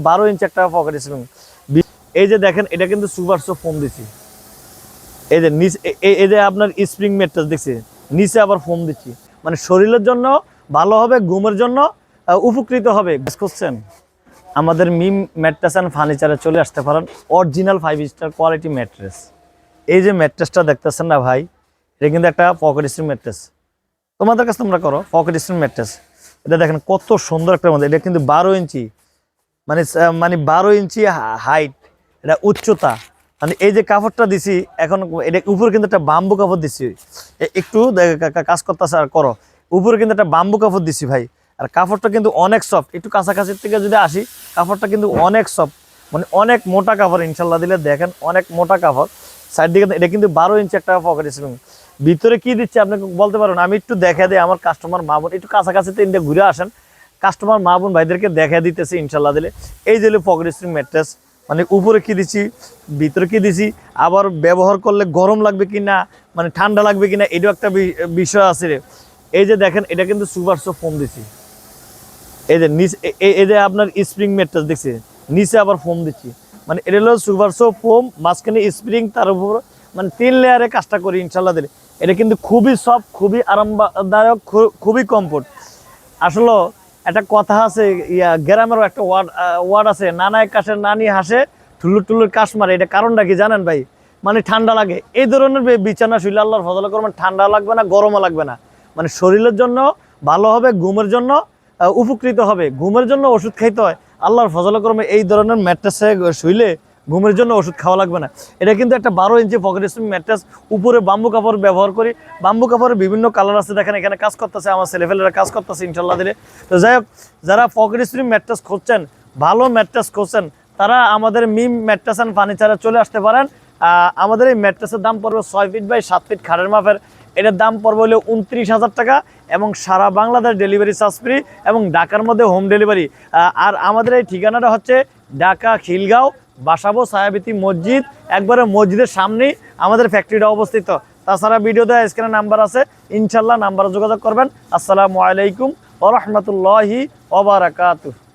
12 ইঞ্চি একটা pocket spring. এই যে দেখেন এটা কিন্তু সুপার সফট ফোম দিছি। এই যে নিচ এই যে আপনার স্প্রিং ম্যাট্রেস দেখছি, নিচে আবার ফোম দিচ্ছি, মানে শরীরের জন্য ভালো হবে, ঘুমের জন্য উপকৃত হবে। করছেন আমাদের মিম ম্যাট্রেস অ্যান্ড ফার্নিচারে চলে আসতে পারেন, অরিজিনাল 5 স্টার কোয়ালিটি ম্যাট্রেস। এই যে ম্যাট্রেসটা দেখতেছেন না ভাই, এটা কিন্তু একটা পকেট স্প্রিং ম্যাট্রেস। তোমাদের কাছে তোমরা করো পকেট স্প্রিং ম্যাট্রেস। এটা দেখেন কত সুন্দর একটা মধ্যে, এটা কিন্তু 12 ইঞ্চি, মানে 12 ইঞ্চি হাইট, এটা উচ্চতা। মানে এই যে কাপড়টা দিছি এখন, এটা উপরে কিন্তু একটা বাম্বু কাপড় দিছি, একটু কাজ করতেছে আর করো, উপরে কিন্তু একটা বাম্বু কাপড় দিছি ভাই। আর কাপড়টা কিন্তু অনেক সফট, একটু কাছাকাছির থেকে যদি আসি, কাপড়টা কিন্তু অনেক সফট, মানে অনেক মোটা কাপড় ইনশাল্লাহ দিলে দেখেন অনেক মোটা কাপড়। সাইড দিকে এটা কিন্তু 12 ইঞ্চি একটা পকেট স্প্রিং। ভিতরে কি দিচ্ছে আপনাকে বলতে পারবেন, আমি একটু দেখা দিই আমার কাস্টমার মা বোন, একটু কাছাকাছি তিনটে ঘুরে আসেন, কাস্টমার মা বোন ভাইদেরকে দেখা দিতেছে ইনশাল্লাহ দিলে। এই যে পকেট স্প্রিং ম্যাট্রেস, মানে উপরে কি দিছি, ভিতরে কি দিছি, আবার ব্যবহার করলে গরম লাগবে কি না, মানে ঠান্ডা লাগবে কিনা, এটাও একটা বিষয় আছে রে। এই যে দেখেন এটা কিন্তু সুপার সফট ফোম দিছি। এই যে নিচ এই যে আপনার স্প্রিং ম্যাট্রেস দেখছি, নিচে আবার ফোম দিচ্ছি, মানে এটা হলো সুপার সফট ফোম, মাঝখানে স্প্রিং, তার উপর মানে 3 লেয়ারে কাজটা করি ইনশাল্লাহ দিলে। এটা কিন্তু খুবই সফট, খুবই আরামদায়ক, খুবই কমফোর্ট। আসলে একটা কথা আছে, গ্রামেরও একটা ওয়ার্ড আছে, নানায় কাশে নানি হাসে, ঠুলুর টুলুর কাশ মারে। এটা কারণটা কি জানেন ভাই? মানে ঠান্ডা লাগে। এই ধরনের বিছানা শুইলে আল্লাহর ফজলে করবেন, ঠান্ডা লাগবে না, গরমও লাগবে না, মানে শরীরের জন্য ভালো হবে, ঘুমের জন্য উপকৃত হবে। ঘুমের জন্য ওষুধ খাইতে হয়, আল্লাহর ফজলে করবে এই ধরনের ম্যাট্রেসে শুইলে ঘুমের জন্য ওষুধ খাওয়া লাগবে না। এটা কিন্তু একটা 12 ইঞ্চি পকেট স্প্রিং ম্যাট্রেস, উপরে বাম্বু কাপড় ব্যবহার করি। বাম্বু কাপড়ের বিভিন্ন কালার আছে, দেখেন এখানে কাজ করতেছে, আমার ছেলেফেলেরা কাজ করতেছে ইনশাল্লাহ দিলে। তো যাই হোক, যারা পকেট স্প্রিং ম্যাট্রেস খুঁজছেন, ভালো ম্যাট্রেস খুঁজছেন, তারা আমাদের মিম ম্যাট্রেস অ্যান্ড ফার্নিচারে চলে আসতে পারেন। আমাদের এই ম্যাট্রেসের দাম পড়বে 6 ফিট বাই 7 ফিট খাটের মাপের। এটার দাম পড়বে হলো 29,000 টাকা, এবং সারা বাংলাদেশ ডেলিভারি চার্জ ফ্রি, এবং ঢাকার মধ্যে হোম ডেলিভারি। আর আমাদের এই ঠিকানাটা হচ্ছে ঢাকা খিলগাঁও, বাসাবো ছায়াবীথি মসজিদ, একবারে মসজিদের সামনেই আমাদের ফ্যাক্টরিটা অবস্থিত। তাছাড়া ভিডিও দেওয়া স্ক্রিনে নাম্বার আছে, ইনশাল্লাহ নাম্বারে যোগাযোগ করবেন। আসসালামু আলাইকুম ওয়া রাহমাতুল্লাহি ওয়া বারাকাতুহু।